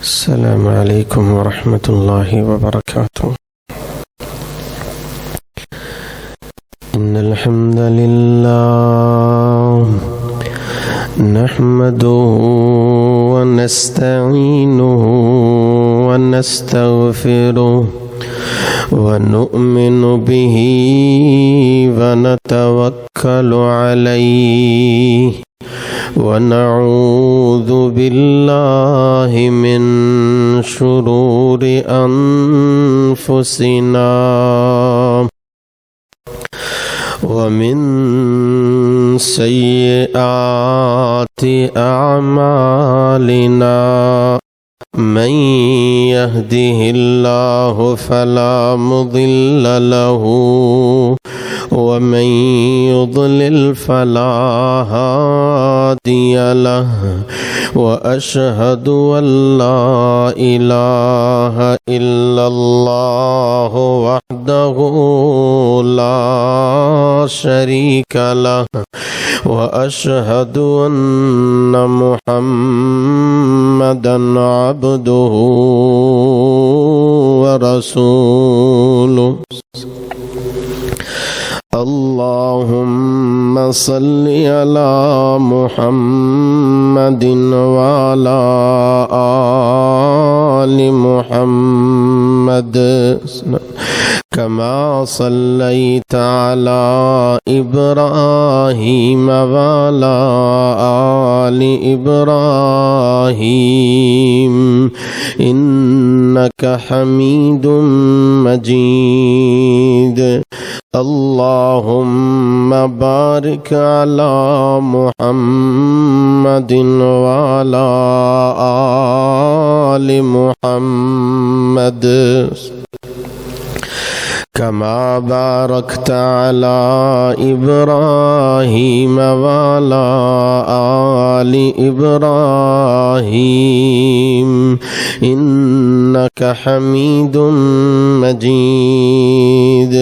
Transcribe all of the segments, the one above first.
السلام عليكم ورحمة الله وبركاته. إن الحمد لله نحمده ونستعينه ونستغفره ونؤمن به ونتوكل عليه ونعوذ بالله من شرور أنفسنا ومن سيئات أعمالنا. من يهده الله فلا مضل له ومن يضلل فلا هادي له، وأشهد أن لا إله إلا الله وحده لا شريك له، وأشهد أن محمدا عبده ورسوله. اللهم صل على محمد وعلى آل محمد كما صليت على إبراهيم وعلى آل إبراهيم إنك حميد مجيد. اللهم بارك على محمد وعلى آل محمد كما باركت على إبراهيم وعلى آل إبراهيم إنك حميد مجيد.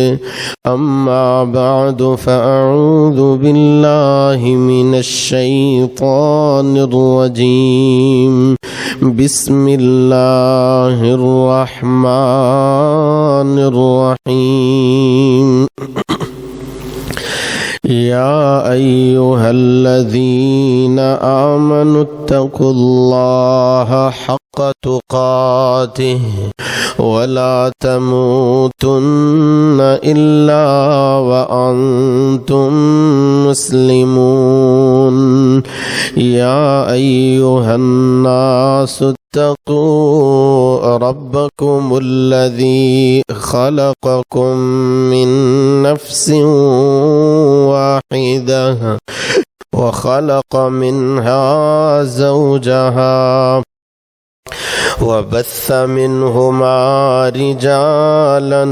أما بعد، فأعوذ بالله من الشيطان الرجيم. بسم الله الرحمن الرحيم. يا أيها الذين آمنوا اتقوا الله حق تقاته ولا تموتن إلا وأنتم مسلمون. يا أيها الناس اتقوا ربكم الذي خلقكم من نفس واحدة وخلق منها زوجها وبث منهما رجالا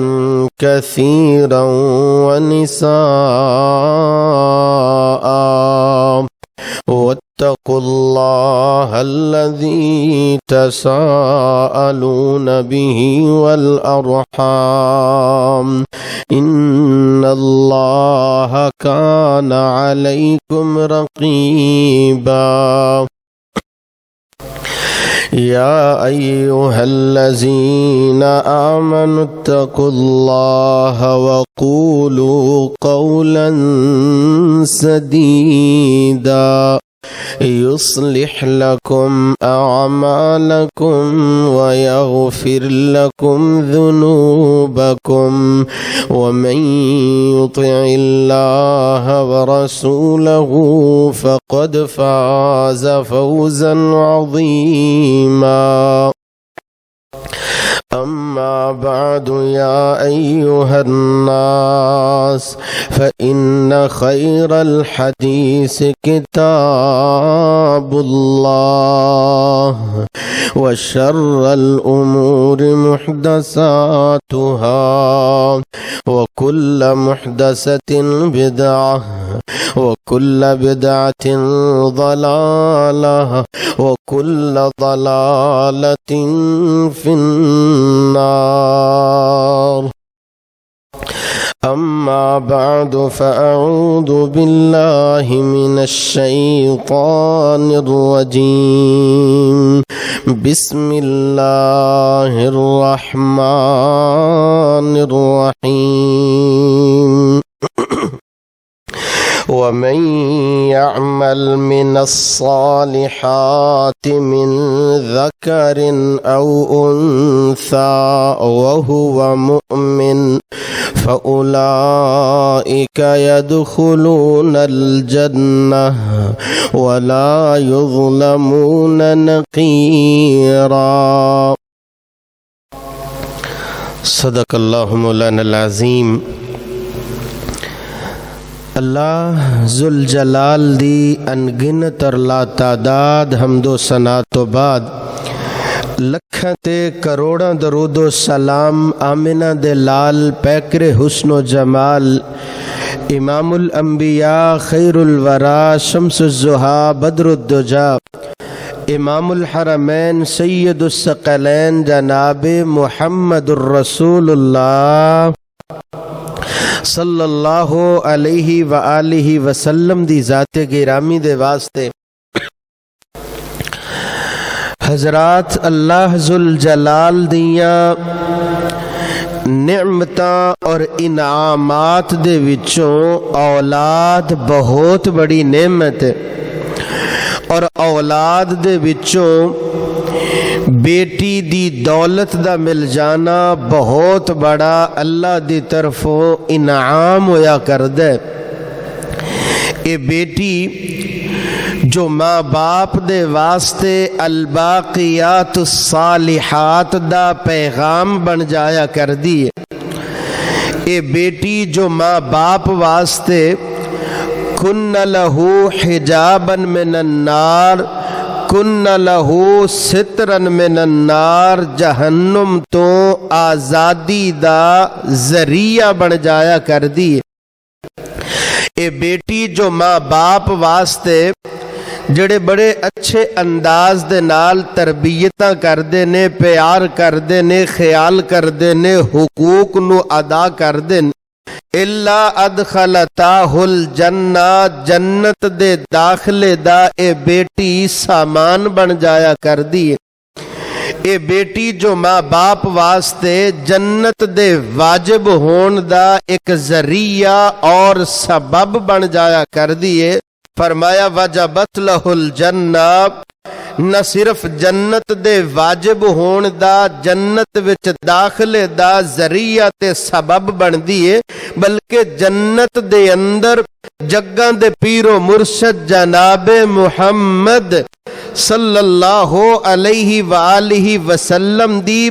كثيرا ونساء. واتقوا الله الذي تساءلون به والأرحام إن الله كان عليكم رقيبا. يا أيها الذين آمنوا اتقوا الله وقولوا قولا سديدا يصلح لكم أعمالكم ويغفر لكم ذنوبكم، ومن يطع الله ورسوله فقد فاز فوزا عظيما. أما بعد، يا أيها الناس، فإن خير الحديث كتاب الله، وشر الأمور محدثاتها، وكل محدثة بدعة، وكل بدعة ضلالة، وكل ضلالة في النار. أما بعد فأعوذ بالله من الشيطان الرجيم بسم الله الرحمن الرحيم ومن يعمل من الصالحات من ذكر أو أنثى وهو مؤمن فأولئك يدخلون الجنة ولا يظلمون نقيرا صدق الله مولانا العظیم۔ اللہ ذوالجلال دی انگنت اور لا تعداد حمد و ثنا تو بعد لکھاں تے کروڑاں درود و سلام آمنہ دے لال پیکر حسن و جمال امام الانبیاء خیر الورا شمس الزہا بدر الدجا امام الحرمین سید الثقلین جناب محمد الرسول اللہ صلی اللہ علیہ وآلہ وسلم دی ذات گرامی دے واسطے۔ حضرات، اللہ ذوالجلال دیاں نعمتاں اور انعامات دے وچوں اولاد بہت بڑی نعمت ہے، اور اولاد دے وچوں بیٹی دی دولت دا مل جانا بہت بڑا اللہ دی طرفوں انعام ہویا کردے۔ اے بیٹی جو ماں باپ دے واسطے الباقیات الصالحات دا پیغام بن جایا کردی ہے۔ اے بیٹی جو ماں باپ واسطے کن لہو حجابا من النار کن لہو سترن من النار جہنم تو آزادی دا ذریعہ بن جایا کردی ہے۔ اے بیٹی جو ماں باپ واسطے جڑے بڑے اچھے انداز دے نال تربیتاں کردے نے، پیار کردے نے، خیال کردے نے، حقوق نو ادا کردے نے، الا ادخلتاہ الجنہ جنت دے داخلے دا اے بیٹی سامان بن جایا کردی ہے۔ اے بیٹی جو ماں باپ واسطے جنت دے واجب ہون دا ایک ذریعہ اور سبب بن جایا کردی ہے۔ فرمایا وجبت لہ الجنہ، نہ صرف جنت دے واجب ہون دا جنت وچ داخلے دا ذریعہ تے سبب بندی ہے، بلکہ جنت دے اندر جگاں دے پیر و مرشد جناب محمد صلی اللہ علیہ وآلہ وسلم دی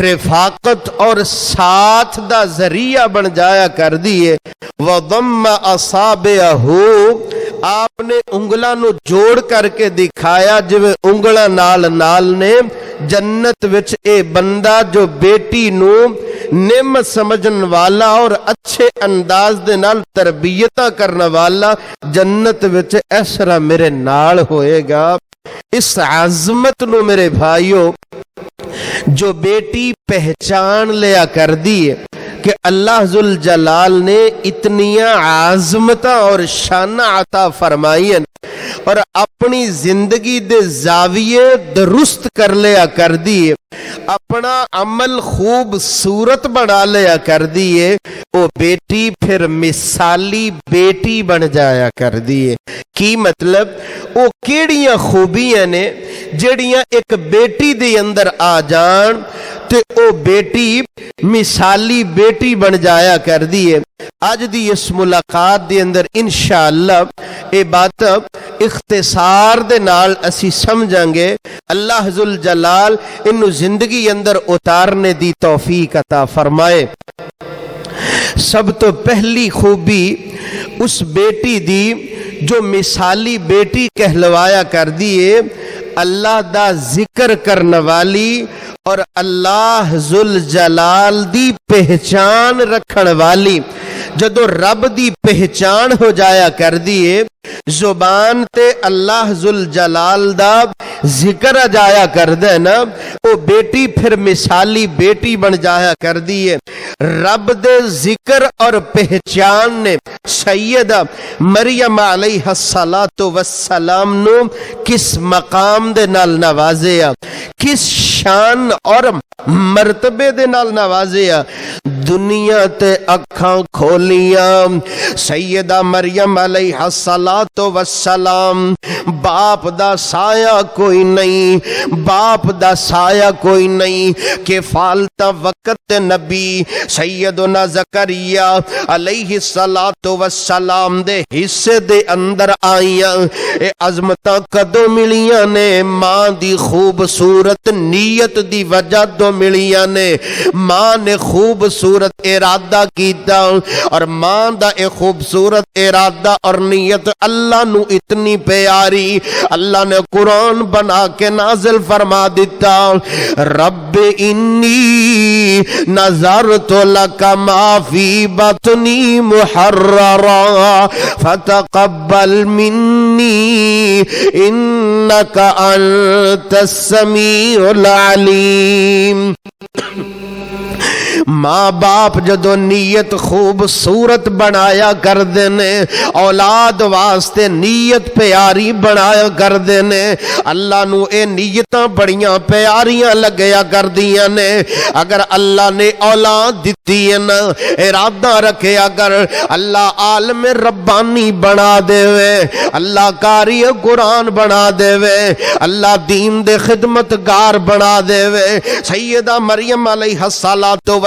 رفاقت اور ساتھ دا ذریعہ بن جایا کر دیئے۔ وَضَمَّ أَصَابِعَهُ، آپ نے انگلاں نو جوڑ کر کے دکھایا جویں انگلاں نال نے جنت وچ اے بندہ جو بیٹی نو نعمت سمجھن والا اور اچھے انداز دے نال تربیتاں کرنا والا جنت وچ اس طرح میرے نال ہوئے گا۔ اس عظمت نو میرے بھائیو جو بیٹی پہچان لیا کر دیئے کہ اللہ ذوالجلال نے اتنیاں عظمتاں اور شانہ عطا فرمائیں اور اپنی زندگی دے زاویے درست کر لیا کر دیئے، اپنا عمل خوب صورت بنا لیا کر دیئے، وہ بیٹی پھر مثالی بیٹی بن جایا کر دیئے۔ کی مطلب وہ کیڑیاں خوبیاں نے جڑیاں ایک بیٹی دے اندر آ جان تے او بیٹی مثالی بیٹی بن جایا کر دیئے۔ آج دی اس ملاقات دے اندر انشاءاللہ اے بات اختصار دے نال اسی سمجھیں گے۔ اللہ ذوالجلال انو زندگی اندر اتارنے دی توفیق عطا فرمائے۔ سب تو پہلی خوبی اس بیٹی دی جو مثالی بیٹی کہلوایا کر دیئے، اللہ دا ذکر کرنے والی اور اللہ ذوالجلال دی پہچان رکھن والی۔ جدو رب دی پہچان ہو جایا کر دیئے زبان تے اللہ ذوالجلال دا ذکر جایا کر دے نا، وہ بیٹی پھر مثالی بیٹی بن جایا کر دیئے۔ رب دے ذکر اور پہچان نے سیدہ مریم علیہ السلام نو کس مقام دے نال نوازیا، کس شان اور مرتبے دے نال نوازیا۔ دنیا تے اکھاں کھولیاں سیدہ مریم علیہ السلام، باپ دا سایہ کوئی نہیں، باپ دا سایہ کوئی نہیں، کہ فالتا وقت نبی سیدنا زکریا علیہ السلام دے حصے دے اندر آئیاں۔ اے عظمتاں کدوں ملیاں نے؟ ماں دی خوبصورت نیت دی وجہ تو ملیاں نے۔ ماں نے خوبصورت ارادہ کیتا، اور ماں دا اے خوبصورت ارادہ اور نیت اللہ نو اتنی پیاری، اللہ نے قرآن بنا کے نازل فرما دیتا، رب انی نظرت لک ما فی بطنی محررا فتقبل منی انک انت السمیع العلیم۔ ماں باپ جدو نیت خوبصورت بنایا کر دینے، اولاد واسطے نیت پیاری بنایا کر دینے، اللہ نو اے نیتاں بڑیاں پیاریاں لگیا کر دیاں نے۔ اگر اللہ نے اولاد دیتی ہے نا، ارادہ رکھیا کر اللہ عالم ربانی بنا دے وے، اللہ قاری قرآن بنا دے وے، اللہ دین دے خدمتگار بنا دے وے۔ سیدہ مریم علیہ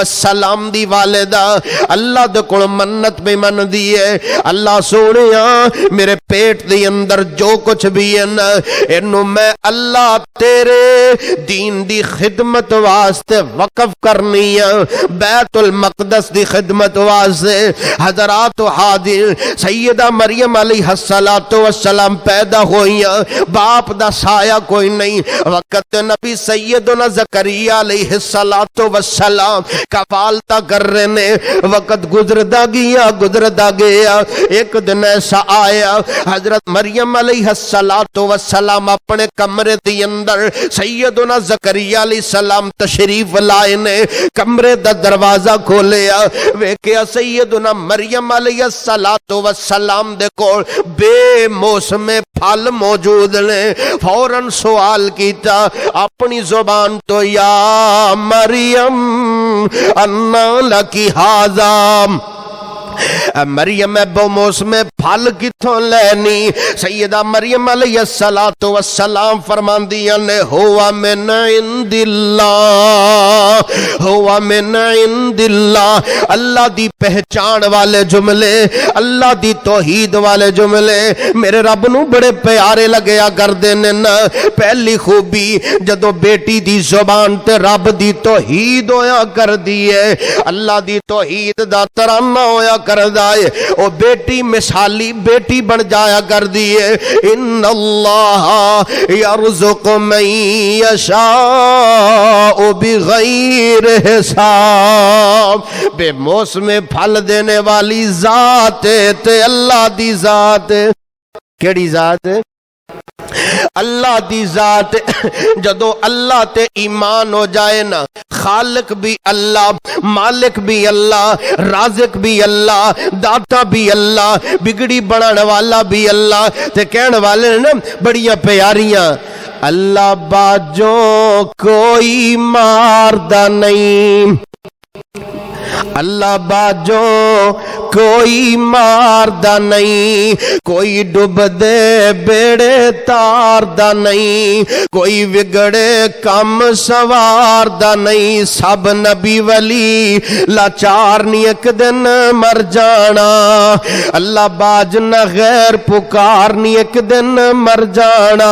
السلام دی والدہ اللہ دے کول منت بھی من دیئے، اللہ سونیا میرے پیٹ دی اندر جو کچھ بھی ہے نا، انہوں میں اللہ تیرے دین دی خدمت واسطے وقف کرنی ہے، بیت المقدس دی خدمت واسطے۔ حضرات و حاضر، سیدہ مریم علیہ السلام پیدا ہوئیاں، باپ دا سایہ کوئی نہیں۔ وقت نبی سیدنا زکریہ علیہ السلام کفالتا کر رہے نے، وقت گزردا گیا۔ ایک دن ایسا آیا، حضرت مریم علیہ السلام اپنے کمرے دی اندر سیدنا زکریا علیہ السلام تشریف لائے نے، کمرے دا دروازہ کھولیا، ویکھیا سیدنا مریم علیہ السلام دے کول بے موسم پھل موجود نے۔ فوراً سوال کیتا اپنی زبان تو، یا مریم انا لکی ھذا، مریم بو موسم پھل کتھوں لینی؟ سیدہ مریم علیہ السلام فرماندیاں نے، ہوا من عند اللہ، ہوا من عند اللہ۔ اللہ دی پہچان والے جملے، اللہ دی توحید والے جملے میرے رب نو بڑے پیارے لگیا کر دینے نا۔ پہلی خوبی جدو بیٹی دی زبان تے رب دی توحید ہویا کر دیئے، اللہ دی توحید دا ترانہ ہویا کر دائے، او بیٹی مثالی بیٹی بن جایا کر دیئے۔ ان اللہ یرزق من یشاء بغیر حساب، بے موسم پھل دینے والی ذات تے اللہ دی ذات، کیڑی ذات؟ اللہ دی ذات۔ جدو اللہ تے ایمان ہو جائے نا، خالق بھی اللہ، مالک بھی اللہ، رازق بھی اللہ، داتا بھی اللہ، بگڑی بنانے والا بھی اللہ، تے کہنے والے نا بڑیاں پیاریاں، اللہ باجوں کوئی ماردہ نہیں، اللہ باجوں کوئی ماردہ نہیں، کوئی ڈب دے بیڑے تاردہ نہیں، کوئی وگڑے کم سواردہ نہیں، سب نبی ولی لاچار نہیں ایک دن مر جانا، اللہ باج نہ غیر پکار نہیں ایک دن مر جانا،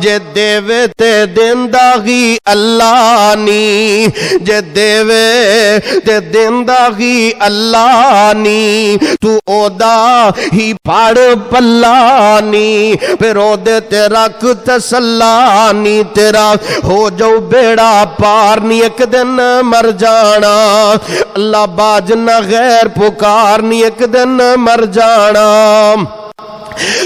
جے دیوے تے دیندہ گی اللہ نی، جے دیوے تے دیندہ گی اللہ نی، تو او دا ہی پاڑ پلانی، پھر او دے تیرا کتسلانی، تیرا ہو جو بیڑا پارنی ایک دن مر جانا، اللہ باج نہ غیر پکارنی ایک دن مر جانا۔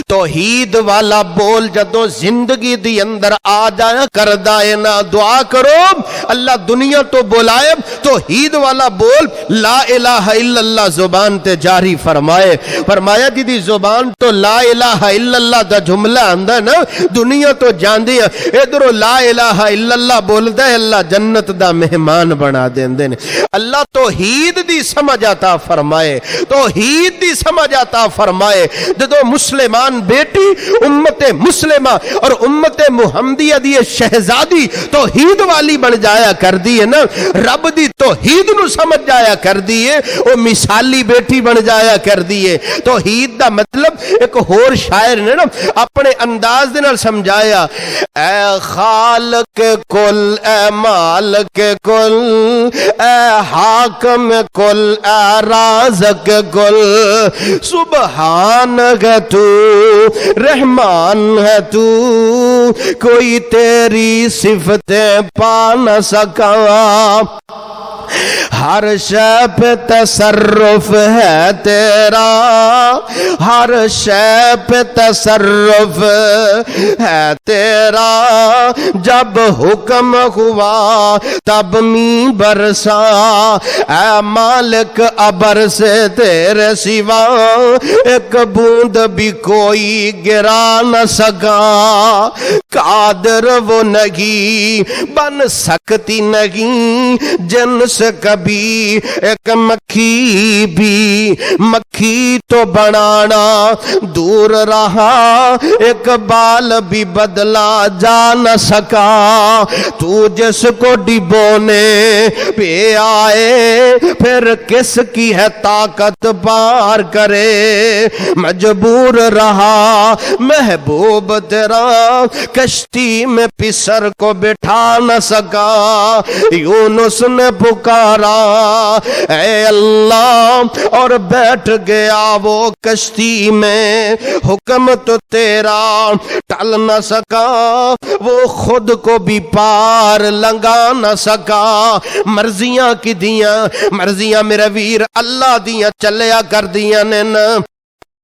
توحید والا بول جدو زندگی دی اندر آ جایا کردا ہے نا، دعا کرو اللہ دنیا تو بلائے توحید والا بول لا الہ الا اللہ زبان تے جاری فرمائے. فرمایا جی زبان تو لا الہ الا اللہ دا جملہ آندا نا دنیا تو جاندی ہے، ادھروں لا الہ الا اللہ بولدا ہے اللہ جنت دا مہمان بنا دیندے نے. اللہ توحید دی سمجھ عطا فرمائے، توحید دی سمجھ عطا فرمائے. جدو مسلمان بیٹی امت مسلمہ اور امت محمدیہ دی شہزادی توحید والی بن جایا کر دی ہے نا، رب دی توحید نو سمجھ جایا کر دی ہے، وہ مثالی بیٹی بن جایا کر دی ہے. توحید دا مطلب ایک اور شاعر نے نا اپنے انداز دے نال سمجھایا، اے خالق کل، اے مالک کل، اے حاکم کل، اے رازق کل، سبحان ہے تو، رحمان ہے تو، کوئی تیری صفتیں پا نہ سکا، ہر شے پہ تصرف ہے تیرا، ہر شے پہ تصرف ہے تیرا، جب حکم ہوا تب می برسا، اے مالک ابر سے تیرے سوا ایک بوند بھی کوئی گرا نہ سکا، قادر وہ نہیں بن سکتی نہیں جن سے کبھی ایک مکھی بھی، مکھی تو بنانا دور رہا ایک بال بھی بدلا جا نہ سکا، تو جس کو ڈبونے پہ آئے پھر کس کی ہے طاقت پار کرے، مجبور رہا محبوب تیرا کشتی میں پسر کو بٹھا نہ سکا، یونس نے پکارا اے اللہ اور بیٹھ گیا وہ کشتی میں، حکم تو تیرا ٹل نہ سکا، وہ خود کو بھی پار لنگا نہ سکا، مرضیاں کی دیاں، مرضیاں میرے ویر اللہ دیاں چلیا کر دیاں نے نا،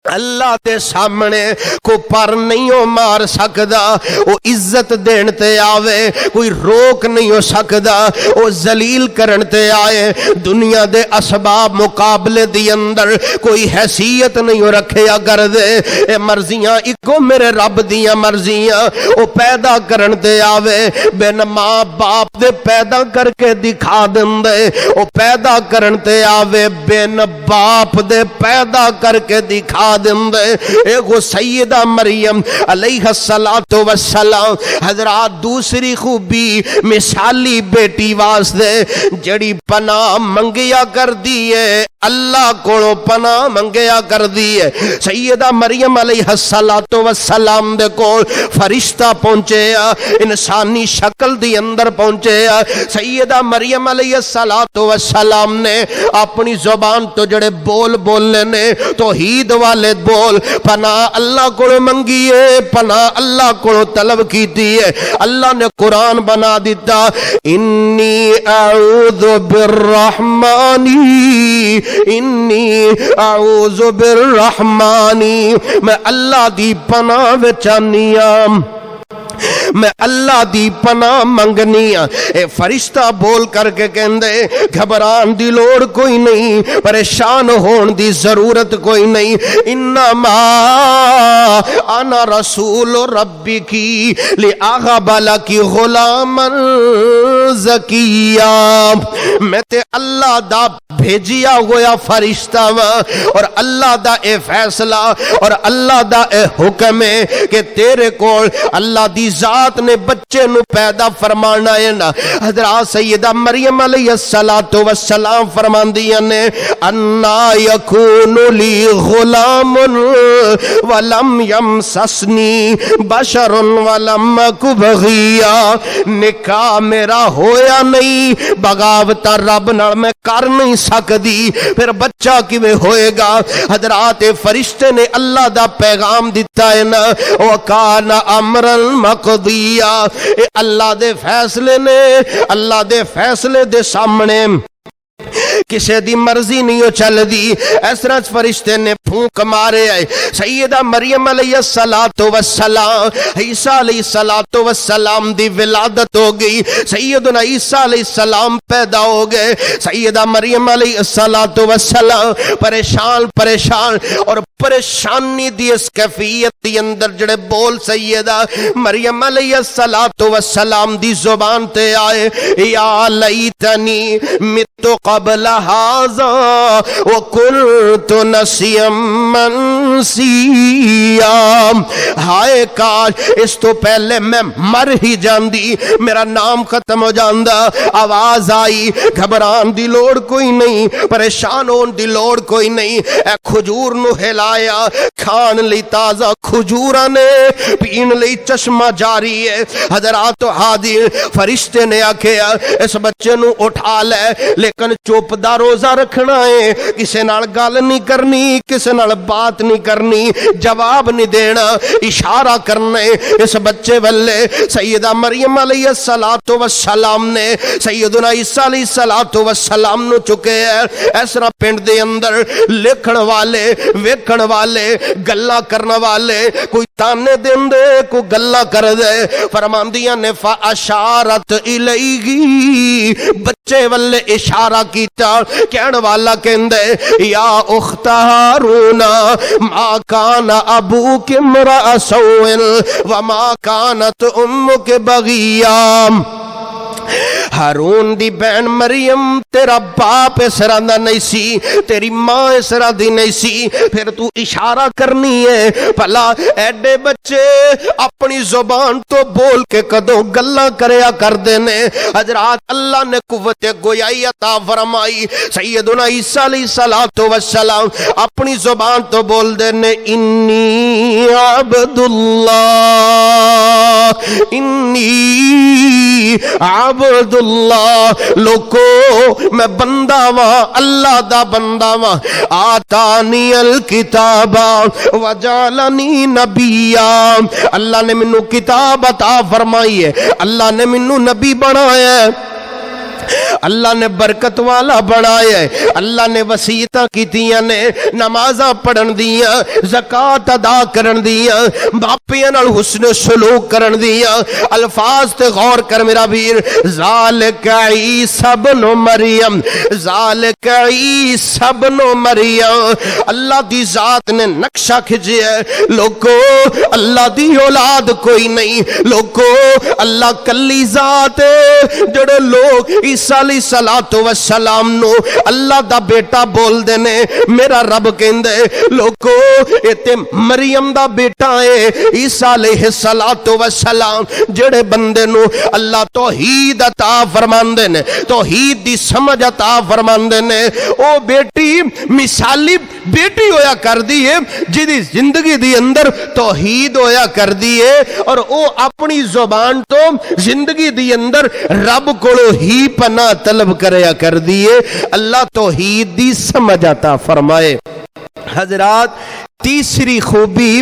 اللہ دے سامنے کو پر نہیں ہو مار سکدا، وہ عزت دین تے آوے کوئی روک نہیں ہو سکدا، وہ ذلیل کرن تے آئے دنیا دے اسباب مقابلے دی اندر کوئی حیثیت نہیں ہو رکھیا کر دے، اے مرضیاں اکو میرے رب دیاں مرضیاں، وہ پیدا کرن تے آوے بین ماں باپ دے پیدا کر کے دکھا دندے، وہ پیدا کرن تے آوے بین باپ دے پیدا کر کے دکھا دندے، ایک سیدہ مریم علیہ السلام حضرات دوسری خوبی مثالی بیٹی واسطے جڑی پناہ منگیا کر دیئے اللہ کو پناہ منگیا کر دیئے، سیدہ مریم علیہ السلام دے کو فرشتہ پہنچے انسانی شکل دی اندر پہنچے، سیدہ مریم علیہ السلام نے اپنی زبان تو جڑے بول بولنے نے توحید والے بول پناہ اللہ کو منگیے، پناہ اللہ کو طلب کیتی ہے، اللہ نے قرآن بنا دیتا، انی اعوذ بالرحمانی، انی اعوذ بالرحمانی، میں اللہ دی پناہ وچانیاں، میں اللہ دی پناہ منگنی، اے فرشتہ بول کر کے کہندے گھبران دی لوڑ کوئی نہیں، پریشان ہون دی ضرورت کوئی نہیں، انما انا رسول ربی کی لأغب لکی غلاما زکیہ، میں تے اللہ دا بھیجیا ہویا فرشتہ اور اللہ دا اے فیصلہ اور اللہ دا اے حکم ہے کہ تیرے کو اللہ دی ذات نے بچے نو پیدا فرمانا ہے نا. حضرات سیدہ مریم علیہ السلام فرماندیاں نے انا یکون لی غلام ولم یمسسنی بشر ولم اک بغیا، نکاح میرا ہویا نہیں، بغاوت رب نال میں کر نہیں سکدی، پھر بچہ کیویں ہوئے گا؟ حضرات فرشتے نے اللہ دا پیغام دیتا ہے نا، وکان امرا مقضیا، اللہ دے فیصلے نے، اللہ دے فیصلے دے سامنے کسے دی مرضی نہیں ہو چل دی، اس طرح فرشتے نے پھونک مارے آئے، سیدہ مریم علیہ السلام، عیسیٰ علیہ السلام دی ولادت ہو گئی، سیدنا عیسیٰ علیہ السلام پیدا ہو گئے، سیدہ مریم علیہ السلام پریشان اور پریشانی دی اس کیفیت دی اندر جڑے بول سیدہ مریم علیہ السلام دی زبان تے آئے، یا لیتنی مت قبل هذا وكنت نسيا منسيا، ہائے کاش اس تو پہلے میں مر ہی جاندی، میرا نام ختم ہو جاندا۔ آواز آئی، گھبران دی لوڑ کوئی نہیں، پریشان ہون دی لوڑ کوئی نہیں، اے کھجور نو ہلایا، کھان لی تازہ کھجوراں نے، پین لی چشمہ جاری ہے۔ حضرات حاضر، فرشتے نے آکھیا اس بچے نو اٹھا لے، لیکن چوپ دا روزہ رکھنا ہے، کسے نال گل نہیں کرنی، کسے نال بات نہیں کرنی، جواب نہیں دینا، اشارہ کرنا ہے اس بچے والے۔ سیدہ مریم علیہ السلام نے سیدنا عیسیٰ علیہ السلام نو چکے ہیں، اس طرح پنڈ دے اندر لکھن والے، ویکھن والے، گلا کرن والے، کوئی تانے دین دے، کوئی گلا کر دے، فرماندیاں نے فاشارت الیہ، بچے والے اشارہ کیتا، کہن والا کہندے یا اخت ہارون ما کان ابوک امرأ سوء وما کانت امک بغیا، ہارون دی بہن مریم تیرا باپ اس طرح دا نہیں سی، تیری ماں اس طرح دی نہیں سی، پھر تو اشارہ کرنی ہے، بھلا ایڈے بچے اپنی زبان تو بول کے کدوں گلاں کریا کر دینے۔ حضرات اللہ نے قوت گویائی عطا فرمائی، سیدنا عیسیٰ علیہ السلام اپنی زبان تو بول دینے انی عبد اللہ، انی عبد اللہ، لوکو میں بندہ وا، اللہ دا بندہ وا، آتانی الکتاب وجعلنی نبیا، اللہ نے منو کتاب عطا فرمائی ہے، اللہ نے منو نبی بنایا ہے، اللہ نے برکت والا بنایا ہے، اللہ نے وصیتاں کیتیاں نے، نمازاں پڑھن دیاں، زکاة ادا کرن دیاں، باپیاں نال حسن سلوک کرن دیاں۔ الفاظ تے غور کر میرا بھیر، ذالک عیسی بن مریم، ذالک عیسی بن مریم، اللہ دی ذات نے نقشہ کھچیا ہے، لوگو اللہ دی اولاد کوئی نہیں، لوگو اللہ کلی ذات ہے، جڑے لوگ عیسیٰ علیہ السلام نو اللہ دا بیٹا بول دینے، میرا رب کہندے لوگو ایتے مریم دا بیٹا ہے، عیسیٰ علیہ السلام جڑے بندے نو اللہ توحید عطا فرماندے نے، توحید دی سمجھ عطا فرماندے نے، او بیٹی مثالی بیٹی ہویا کر دی ہے، جدی زندگی دی اندر توحید ہویا کر دی ہے، اور او اپنی زبان تو زندگی دی اندر رب کولو ہی پناہ طلب کریا کر دیئے، اللہ توحید دی سمجھ عطا فرمائے۔ حضرات تیسری خوبی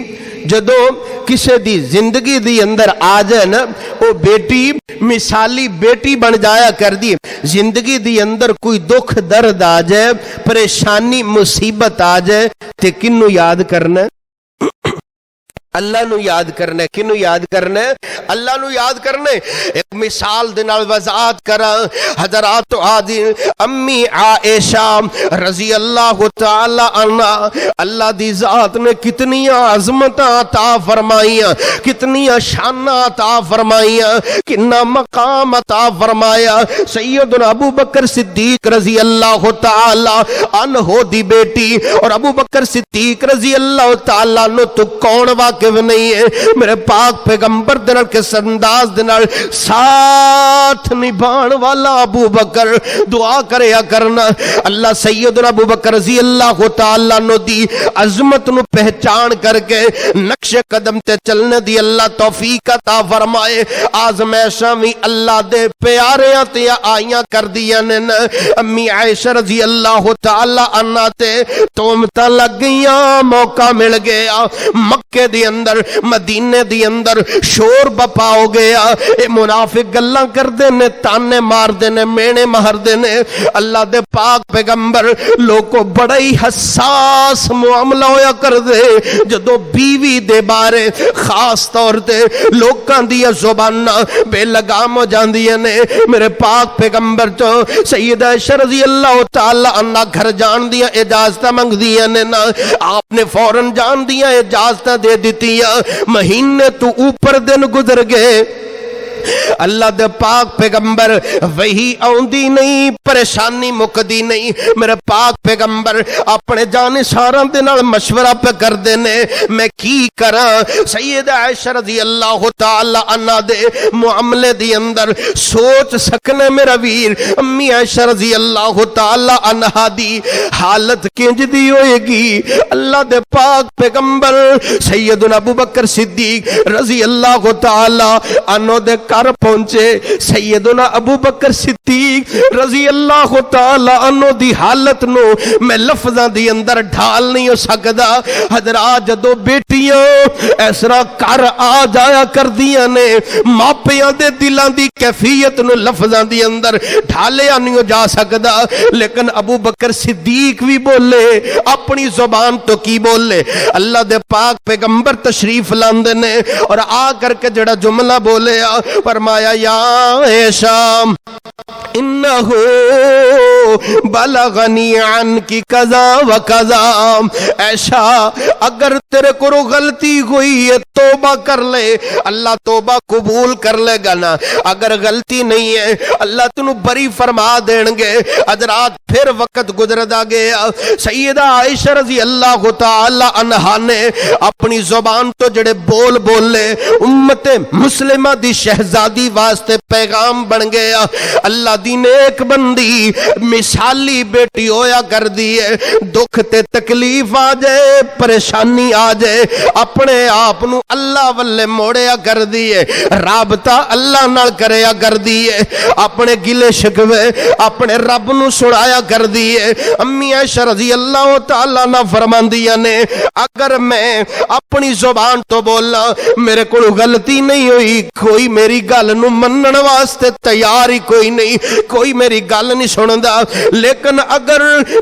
جدو کسے دی زندگی دی اندر آ جائے نا، وہ بیٹی مثالی بیٹی بن جایا کر دی، زندگی دی اندر کوئی دکھ درد آ جائے، پریشانی مصیبت آ جائے، تے کنو یاد کرنا ہے؟ اللہ نو یاد کرنے، کنو یاد کرنے؟ اللہ نو یاد کرنے۔ ایک مثال دنال وضاحت کرا، حضرات حاضر، امی عائشہ رضی اللہ تعالی عنہ، اللہ دی ذات نے کتنی عظمت عطا فرمائیاں، کتنی شان عطا فرمائیاں، کتنا مقام عطا فرمایا۔ سیدنا ابو بکر صدیق رضی اللہ تعالی عنہ دی بیٹی، اور ابو بکر صدیق رضی اللہ تعالی عنہ تو کون واقع نہیں ہے، میرے پاک پیغمبر دنال کس انداز دنال ساتھ نبھان والا ابو بکر، دعا کریا کرنا اللہ سیدنا ابو بکر رضی اللہ تعالیٰ نو دی عظمت نو پہچان کر کے نقش قدم تے چلنے دی اللہ توفیق عطا فرمائے۔ آزمائشاں بھی اللہ دے پیاریاں تے آئیاں کر دیا نے، امی عائشہ رضی اللہ تعالیٰ عنہ تے تومتا لگ گئیاں، موقع مل گیا، مکے دی اندر مدینے دی اندر شور بپا ہو گیا. اے منافق گلاں کردے نے, تانے مار دے نے, مینے مار دے نے. اللہ دے پاک پیغمبر لوگوں بڑا ہی حساس معاملہ ہویا کر دے جدو بیوی دے بارے خاص طور تے لوکاں دیا زباناں بے لگام ہو جاندیاں نے. میرے پاک پیغمبر تو سیدہ عائشہ رضی اللہ تعالی عنہ گھر جان دیا اجازت منگ دیا نے نا, آپ نے فوراً جان دیا اجازت دے دیتیاں. مہینے تو اوپر دن گزر گئے, اللہ دے پاک پیغمبر وہی آؤندی نہیں, پریشانی مکدی نہیں. میرے پاک پیغمبر اپنے جانشاراں دے نال مشورہ پہ کر دینے میں کی کراں. سیدہ عائشہ رضی اللہ تعالی عنہ دے معاملے دی اندر سوچ سکنے میرا ویر, امی عائشہ رضی اللہ تعالی عنہ دی حالت کنج دی ہوئے گی. اللہ دے پاک پیغمبر سیدنا ابو بکر صدیق رضی اللہ تعالی عنہ دے کر پہنچے. سیدنا ابو بکر صدیق رضی اللہ تعالی عنہ دی حالت نو میں لفظاں دی اندر ڈھال نہیں ہو سکدا. حضرات جدو بیٹیاں ایسرا کر آ جایا کر دیاں نے, ماپیاں دے دلاں دی کیفیت نو لفظاں دی اندر ڈھالیا نہیں ہو جا سکدا. لیکن ابو بکر صدیق بھی بولے, اپنی زبان تو کی بولے. اللہ دے پاک پیغمبر تشریف لاندے نے اور آ کر کے جڑا جملہ بولے فرمایا یا عائشہ انہو بلغنی عنکی قضا و قضا. عائشہ اگر تیرے کو غلطی ہوئی ہے توبہ کر لے, اللہ توبہ قبول کر لے گا نا. اگر غلطی نہیں ہے اللہ تنو بری فرما دیں گے. حضرات پھر وقت گزردا گیا. سیدہ عائشہ رضی اللہ تعالی عنہا نے اپنی زبان تو جڑے بول بولے امت مسلمہ دی شہزادی واسطے پیغام بن گیا. اللہ دی نیک بندی مثالی بیٹی ہویا کر دیئے. دکھ تے تکلیف آ جائے, پریشانی آ جائے, اپنے آپ نو اللہ والے موڑیا کر دیئے, رابطہ اللہ نال کریا کر دیئے, اپنے گلے شکوے اپنے رب نو سڑایا کر دیئے. امی عائشہ رضی اللہ تعالیٰ نہ فرمان دیا نے اگر میں اپنی زبان تو بولنا میرے کو غلطی نہیں ہوئی, کوئی میری گل نو منن واسطے تیار ہی کوئی نہیں, کوئی میری گل نہیں سندا. لیکن اگر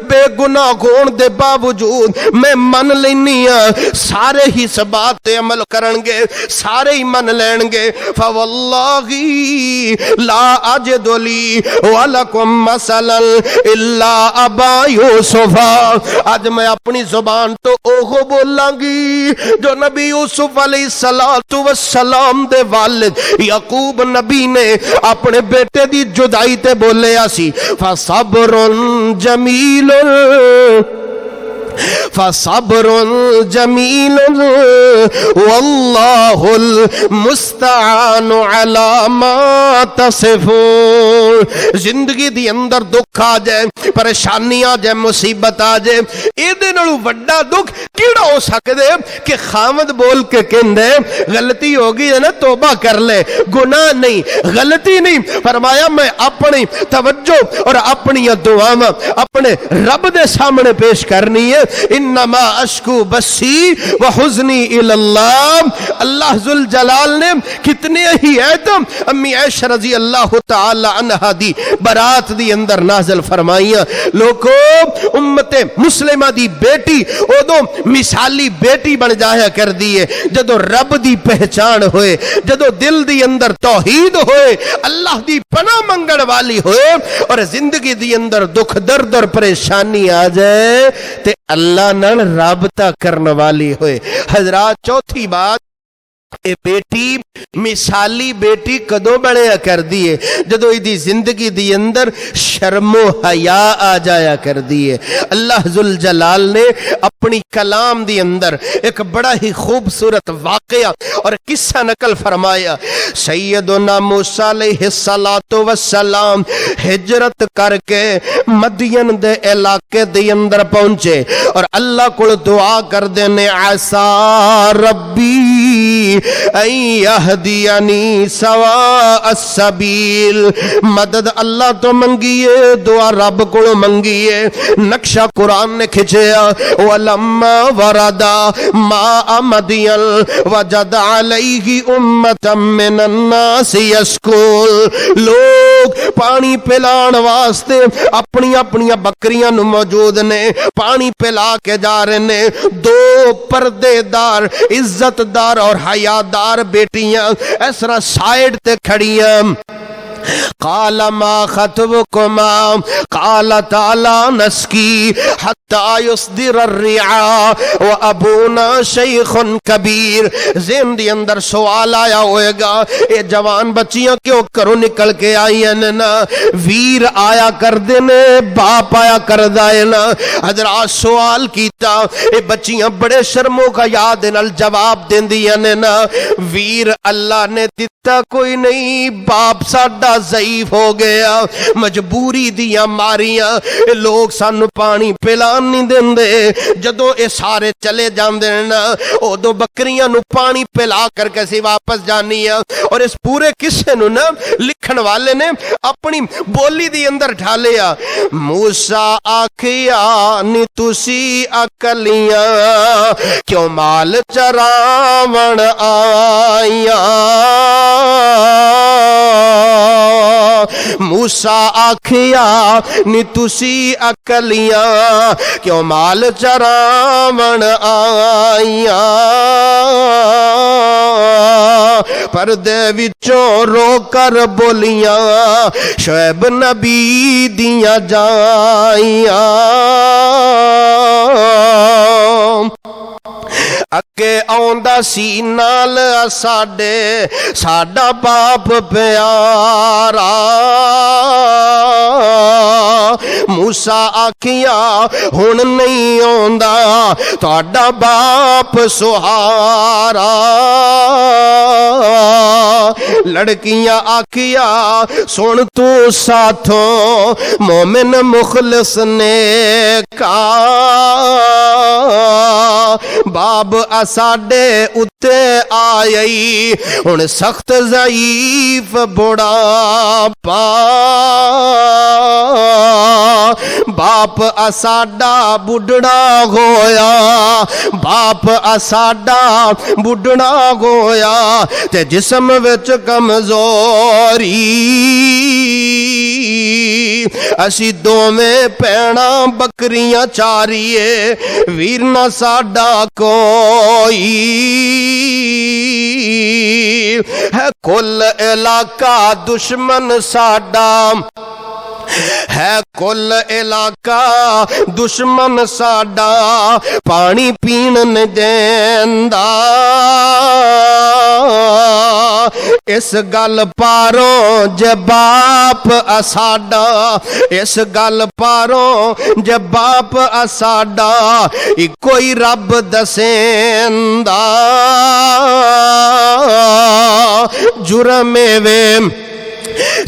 بے گناہ ہون دے باوجود میں من لینی ہاں, سارے ہی اس بات تے عمل کرن گے, سارے ہی من لین گے. فواللہی لا اجد لی ولکم مثلا الا ابا یوسف. آج میں اپنی زبان تو اوہو بولاں گی جو نبی یوسف علیہ السلام دے والد یعقوب نبی نے اپنے بیٹے دی جدائی تے بولے آسی. فصبر جمیل فصبر جمیل واللہ المستعان علی ما تصفون. زندگی دی اندر دکھ آ جائے, پریشانی آ جائے, مصیبت آ جائے, ایدے نالوں وڈا دکھ کیڑا ہو سکدے کہ خامد بول کے کہندے غلطی ہوگی ہے نا توبہ کر لے, گناہ نہیں, غلطی نہیں. فرمایا میں اپنی توجہ اور اپنی دعاواں اپنے رب دے سامنے پیش کرنی ہے. انما اشکو بسی و حزنی الاللہ. اللہ ذوالجلال نے کتنے ہی ایتم امی عائشہ رضی اللہ تعالی عنہ دی برات دی اندر نازل فرمائیاں. لوگو امت مسلمہ دی بیٹی ادو مثالی بیٹی بن جایا کر دیئے جدو رب دی پہچان ہوئے, جدو دل دی اندر توحید ہوئے, اللہ دی پناہ منگڑ والی ہوئے, اور زندگی دی اندر دکھ درد اور پریشانی آ جائے تے اللہ نال رابطہ کرنے والی ہوئے. حضرات چوتھی بات, اے بیٹی مثالی بیٹی کدو بڑھیا کر دیئے جدو ایدی زندگی دی اندر شرم و حیا آ جایا کر دیئے. اللہ ذوالجلال نے اپنی کلام دی اندر ایک بڑا ہی خوبصورت واقعہ اور قصہ نقل فرمایا. سیدنا موسیٰ علیہ السلام ہجرت کر کے مدین دے علاقے دی اندر پہنچے اور اللہ کو دعا کر دینے عسا ربی ان یہدینی سواء السبیل، مدد اللہ تو منگیے، دعا رب کو منگیے۔ نقشہ قرآن نے کھچیا، وَلَمَّا وَرَدَ مَاءَ مَدْيَنَ وَجَدَ عَلَيْهِ أُمَّةً مِّنَ النَّاسِ يَسْقُونَ، لوگ پانی پلان واسطے اپنی اپنی بکریاں نو موجود نے، پانی پلا کے جا رہے نے، دو پردے دار عزت دار اور حیا دار بیٹیاں اس طرح سائیڈ تے کھڑیاں۔ قال ما خطبكما قالتا لا نسقي حتى يصدر الرعاء وابونا شيخ كبير۔ ذہن دے اندر سوال آیا ہوئے گا، اے جوان بچیاں کیوں کرو نکل کے آئی ہیں نا، ویر آیا کر دینے، باپ آیا کر دائے نا۔ حضرات سوال کیتا، اے بچیاں بڑے شرموں کا یاد نال جواب دین دیا نا، ویر اللہ نے دیتا کوئی نہیں، باپ ساڈا ضعیف ہو گیا، مجبوری دیا ماریاں، لوگ سانو پانی پلان نہیں دیندے، جدو اے سارے چلے جاندے نا، او دو بکریاں نو پانی پلا کر کسی واپس جانیاں۔ اور اس پورے قصے نو نا لکھن والے نے اپنی بولی دی اندر ڈھالیا، موسیٰ آکھیا نی تسی اکلیاں کیوں مال چراون آئیاں، موسیٰ آکھیا نی تسی اکلیاں کیوں مال چراون آئیاں، پردے وچوں رو کر بولیاں شعیب نبی دیاں جائیاں، اگے آندا سی نال ساڈے ساڈا باپ پیارا، موسیٰ آکھیا ہن نہیں آندا تہاڈا باپ سہارا، لڑکیاں آکھیا سن تو ساتھوں مومن مخلص نیکا، باب اساڈے اتے آئی ہن سخت ضعیف بڑھاپا، باپ اساڈا بڈھڑا ہویا، باپ اساڈا بڈھڑا ہویا تے جسم وچ کمزوری، اسی دوویں پینا بکریاں چاریے ویر نہ ساڈا کوئی، ہے کل علاقہ دشمن ساڈا، ہے کل علاقہ دشمن ساڈا، پانی پین نہیں دیندا، اس گل پاروں جے باپ اساڈا، اس گل پاروں جے باپ اساڈا، کوئی رب دسیندا، جرم وے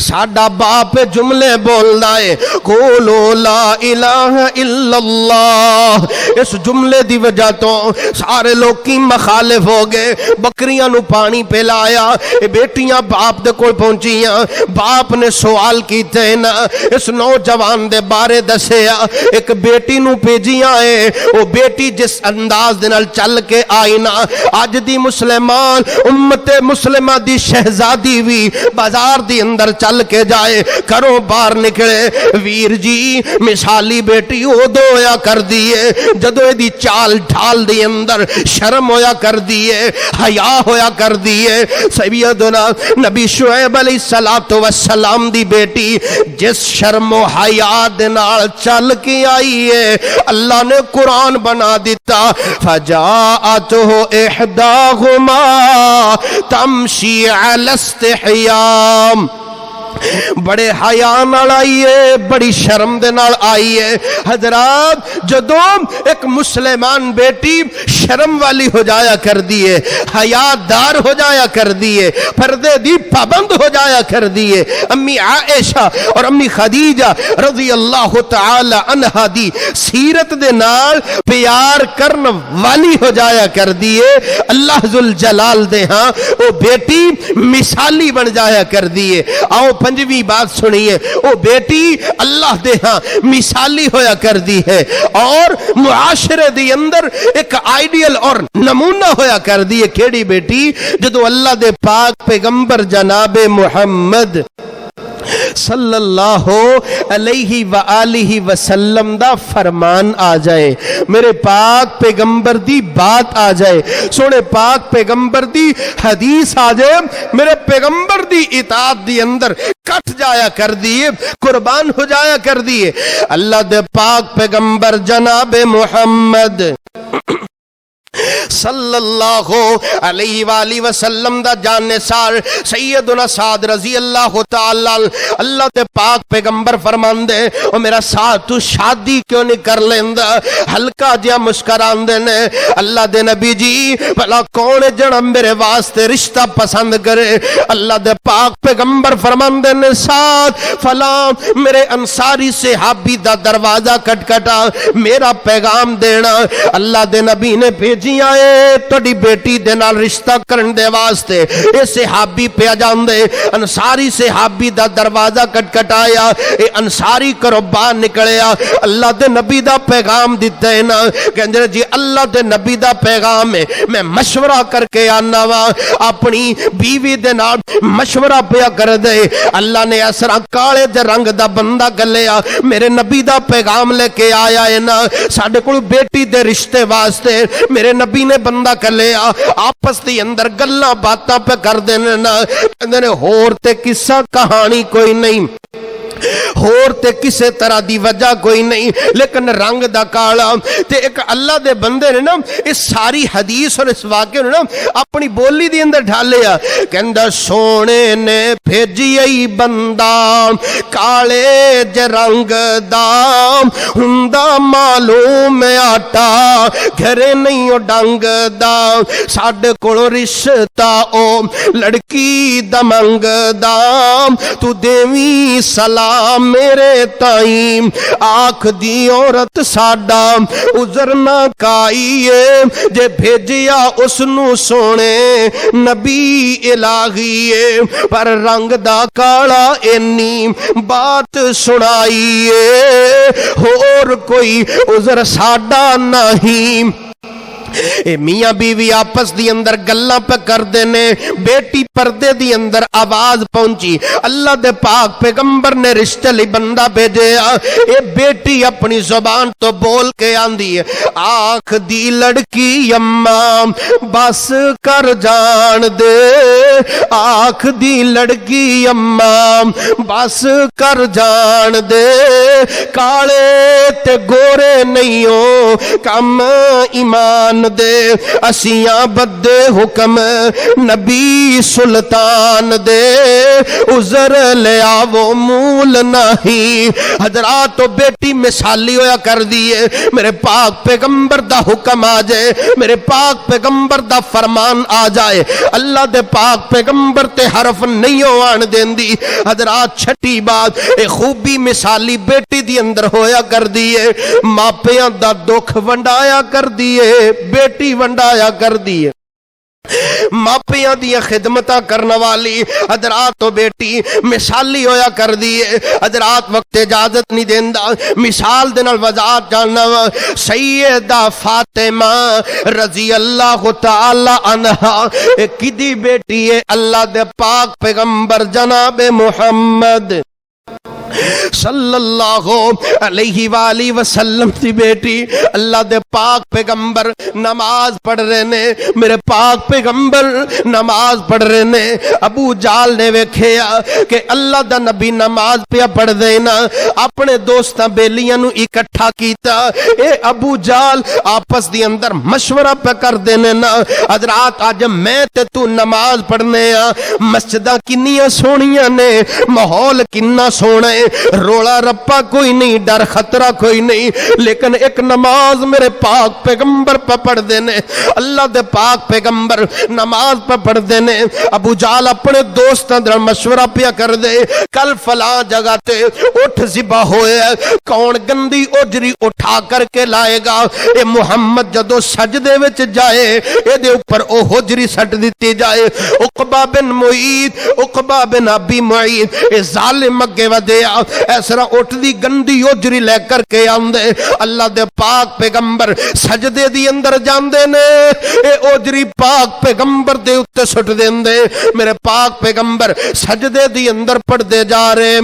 ساڈا باپ جملے بولدا ہے، قولوا لا الہ الا اللہ، اس جملے دی وجہ تو سارے لوکی مخالف ہو گئے، بکریاں نو پانی پلایا، بیٹیاں باپ دے کول پہنچیاں، باپ نے سوال کیتے نا، اس نوجوان دے بارے دسیا، ایک بیٹی نو بھیجیاں ہے، وہ بیٹی جس انداز دے نال چل کے آئی نا، اج دی مسلمان امت مسلمہ دی شہزادی وی بازار دی اندر چل کے جائے، کروں باہر نکلے، ویر جی مثالی بیٹی او دو ہویا کر دیئے، جدو دی چال ڈھال دی اندر شرم ہویا کر دیئے، حیا ہویا کر دیئے، سیدنا نبی شعیب علیہ السلام دی بیٹی جس شرم و حیا دنال چل کے آئی ہے، اللہ نے قرآن بنا دیتا، فجاءتہ احداہما تمشی علی استحیام، بڑے حیا نال آئی ہے، بڑی شرم دے نال آئی ہے۔ حضرات جدوں ایک مسلمان بیٹی شرم والی ہو جایا کر دیے، حیا دار ہو جایا کر دیے، پردے دی پابند ہو جایا کر دیے، امی عائشہ اور امی خدیجہ رضی اللہ تعالی عنہا دی سیرت دے نال پیار کرن والی ہو جایا کر دیے، اللہ ذوالجلال دے ہاں وہ بیٹی مثالی بن جایا کر دیے۔ آؤ پنجویں بات سنیے، وہ بیٹی اللہ دے ہاں مثالی ہویا کر دی ہے اور معاشرے دی اندر ایک آئیڈیل اور نمونہ ہویا کر دی ہے۔ کیڑی بیٹی؟ جدو اللہ دے پاک پیغمبر جناب محمد صلی اللہ علیہ وآلہ وسلم دا فرمان آ جائے، میرے پاک پیغمبر دی بات آ جائے، سونے پاک پیغمبر دی حدیث آ جائے، میرے پیغمبر دی اطاعت دی اندر کٹ جایا کر دیے، قربان ہو جایا کر دیے۔ اللہ دے پاک پیغمبر جناب محمد صلی اللہ علیہ وآلہ وسلم دا جان نثار سیدنا سعد رضی اللہ تعالی اللہ دے پاک پیغمبر فرمان دے، او میرا سعد تو شادی کیوں نہیں کر لیندا؟ ہلکا جیا مسکران دے نے، اللہ دے نبی جی بھلا کون جڑا میرے واسطے رشتہ پسند کرے؟ اللہ دے پاک پیغمبر فرمان دے نے، سعد فلاں میرے انصاری صحابی دا دروازہ کٹکٹا، میرا پیغام دینا۔ اللہ دے نبی نے بھیجی آئے توڑی بیٹی دے نال رشتہ کرن دے واسطے، اے صحابی پہ جاندے، انصاری صحابی دا دروازہ کٹکٹایا، اے انصاری کرو باہر نکلیا، اللہ دے نبی دا پیغام دیتے نا، کہندے جی اللہ دے نبی دا پیغام ہے، میں مشورہ کر کے آنا وا، اپنی بیوی دے نال مشورہ پیا کر دے۔ اللہ نے اسرا کالے دے رنگ دا بندہ گلیا، میرے نبی دا پیغام لے کے آیا ہے نا، ساڈے کول بیٹی دے رشتے واسطے میرے نبی نے بندہ کر لیا، آپس دی اندر گلاں باتاں پہ کر دینے نا، کہندے ہور تے قصہ کہانی کوئی نہیں، ہور تے کسے طرح دی وجہ کوئی نہیں، لیکن رنگ دا کالا تے ایک اللہ دے بندے نے نا اس ساری حدیث اور اس واقعے نے نا اپنی بولی دی اندر ڈھالیا، کہندا سونے نے بھیجی ای بندہ کالے جے رنگ دا، ہندا معلوم آٹا گھرے نہیں او ڈنگ دا، ساڈے کول رشتہ او لڑکی دا منگ دا، تو دیویں سلام میرے تائیم، آنکھ دی عورت ساڈا عذر نہ کائیے، جے بھیجیا اس نو سونے نبی الہیے، پر رنگ دا کالا اینی بات سنائیے، اور کوئی عذر ساڈا نہیں۔ اے میاں بیوی آپس دی اندر گلاں پہ کر دینے، بیٹی پردے دی اندر آواز پہنچی، اللہ دے پاک پیغمبر نے رشتے لی بندہ بھیجیا، اے بیٹی اپنی زبان تو بول کے آندی ہے، آنکھ دی لڑکی اماں بس کر جان دے، آنکھ دی لڑکی اماں بس کر جان دے، کالے تے گورے نہیں ہو کم ایمان دے، اسیاں بدے حکم نبی سلطان دے، عذر لے آو مول نہیں۔ حضرات تو بیٹی مثالی ہویا کر دیئے، میرے پاک پیغمبر دا حکم آ جائے، میرے پاک پیغمبر دا فرمان آ جائے، اللہ دے پاک پیغمبر تے حرف نہیں ہوان دین دی۔ حضرات چھٹی بات، اے خوبی مثالی بیٹی دی اندر ہویا کر دیئے، ماپیاں دا دکھ ونڈایا کر دیئے، بیٹی ونڈایا کر دیئے، ماپیاں دیا خدمتہ کرنے والی حضرات تو بیٹی مثالی ہویا کر دیئے۔ حضرات وقت اجازت نہیں دیندہ، مثال دن الوضاعت جاننا، سیدہ فاطمہ رضی اللہ تعالی عنہ کدی بیٹی ہے اللہ دے پاک پیغمبر جناب محمد صلی اللہ علیہ وآلہ وسلم دی بیٹی اللہ دے پاک پیغمبر نماز پڑھ رہے نے، میرے پاک پیغمبر نماز پڑھ رہے نے، ابو جال نے ویکھیا کہ اللہ دا نبی نماز پہ پڑھ دینا، اپنے دوستاں بیلیاں نو اکٹھا کیتا، اے ابو جال آپس دی اندر مشورہ پہ کر دینے نا، حضرات آج میں تے تو نماز پڑھنے مسجدہ کنیاں سونیاں نے، ماحول کنا سونا ہے، رولا رپا کوئی نہیں، ڈر خطرہ کوئی نہیں، لیکن ایک نماز میرے پاک پیغمبر پہ پڑھ دینے، اللہ دے پاک پیغمبر نماز پہ پڑھ دینے۔ ابو جال اپنے دوستاں در مشورہ پیا کر دے، کل فلاں جگہ تے اٹھ ذبح ہوئے، کون گندی اجری اٹھا کر کے لائے گا؟ اے محمد جدو سجدے وچ جائے اے دے اوپر او حجری سٹ دیتی جائے۔ عقبہ بن معید، عقبہ بن ابی معید اے ظالم اگے ودیا، ایسرا اٹھ دی گندی اجری لے کر کے آندے، اللہ دے پاک پیغمبر سجدے دی اندر جاندے نے، اے اجری پاک پیغمبر دے اتے سٹ دیندے، میرے پاک پیغمبر سجدے دی اندر پڑھ دے جا رہے،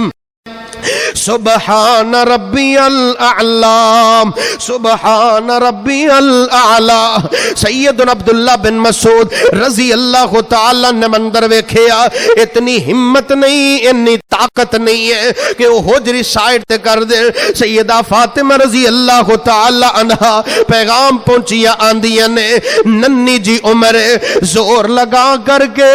سبحان ربی الاعلام، سبحان ربی الاعلام۔ سیدنا عبداللہ بن مسعود رضی اللہ تعالیٰ نے مندر ویکھیا، اتنی ہمت نہیں، اتنی طاقت نہیں ہے کہ وہ حجری سائٹ تے کر دے۔ سیدہ فاطمہ رضی اللہ تعالیٰ عنہ پیغام پہنچیا آندیاں نے، ننی جی عمر زور لگا کر کے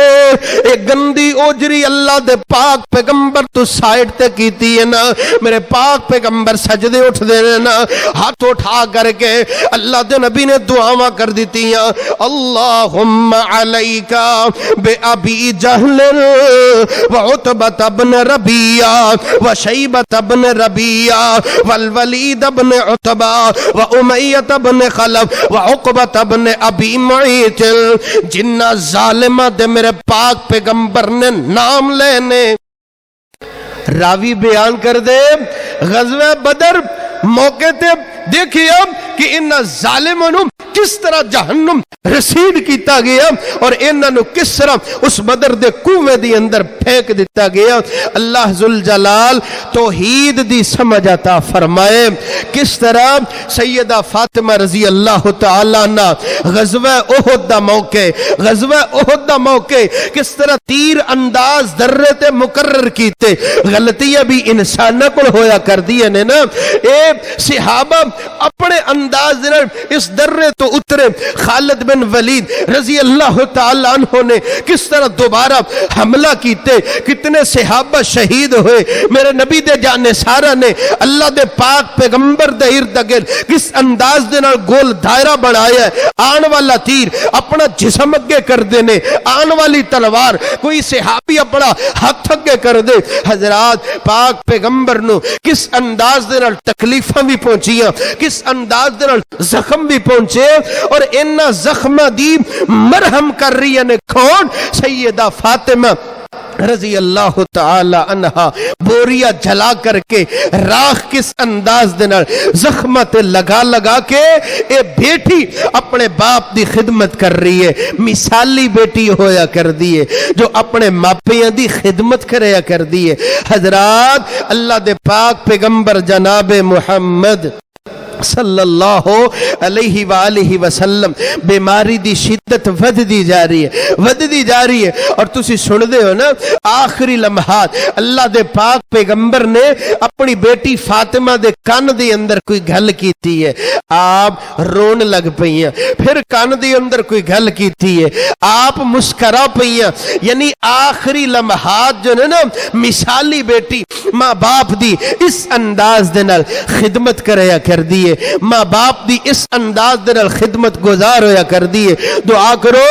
ایک گندی حجری اللہ دے پاک پیغمبر تو سائٹ تے کیتی ہے نا، میرے پاک پیغمبر سجدے اٹھ دینے نا، ہاتھ اٹھا کر کے اللہ دے نبی نے دعاواں کر دیتی ہیں، اللہم علیکا بے ابی جہل وعتبت ابن ربیہ وشیبت ابن ربیہ والولید ابن عتبہ وامیت ابن خلف وعقبت ابن ابی معیط، جنہ ظالمہ دے میرے پاک پیغمبر نے نام لینے۔ راوی بیان کر دے غزوہ بدر موقع تے دیکھئے اب کہ انہا ظالمانوں کس طرح جہنم رسید کیتا گیا اور انہوں کس طرح اس بدر دے کوئے دی اندر پھینک دیتا گیا۔ اللہ ذوالجلال توحید دی سمجھ عطا فرمائے۔ کس طرح سیدہ فاطمہ رضی اللہ تعالیٰ عنہ غزوہ احد دا موقع، غزوہ احد دا موقع کس طرح تیر انداز ذرے تے مقرر کیتے، غلطیاں بھی انسانہ کو ہویا کر دیئے نے نا، اے صحابہ اپنے انداز دے اس درے تو اترے، خالد بن ولید رضی اللہ تعالیٰ عنہ نے کس طرح دوبارہ حملہ کیتے، کتنے صحابہ شہید ہوئے، میرے نبی دے جانے سارا نے اللہ دے پاک پیغمبر دے ارد گرد کس انداز دے نال گول دائرہ بنایا ہے، آن والا تیر اپنا جسم اگے کر دینے، آن والی تلوار کوئی صحابی اپنا ہاتھ اگے کر دے۔ حضرات پاک پیغمبر نو کس انداز دے نال تکلیفاں بھی پہنچیاں، کس انداز دے نال زخم بھی پہنچے، اور انہا زخم دی مرہم کر رہی ہے کون؟ سیدہ فاطمہ رضی اللہ تعالی عنہ بوریا جلا کر کے راکھ کس انداز دنال زخمت لگا لگا کے اے بیٹی اپنے باپ دی خدمت کر رہی ہے، مثالی بیٹی ہویا کر دیئے جو اپنے ماپیاں دی خدمت کریا کر دیئے۔ حضرات اللہ دے پاک پیغمبر جناب محمد صلی اللہ علیہ وآلہ وسلم بیماری دی شدت ود دی جا رہی ہے اور تسی سن دے ہو نا آخری لمحات اللہ دے پاک پیغمبر نے اپنی بیٹی فاطمہ دے کان دے اندر کوئی گھل کیتی ہے، آپ رون لگ پئی ہیں، پھر کان دے اندر کوئی گھل کیتی ہے، آپ مسکرا پئی ہیں، یعنی آخری لمحات جو نا مثالی بیٹی ماں باپ دی اس انداز دے نال خدمت کریا کر دیئے، ماں باپ دی اس انداز دے نال خدمت گزار ہویا کر دیئے۔ دعا کرو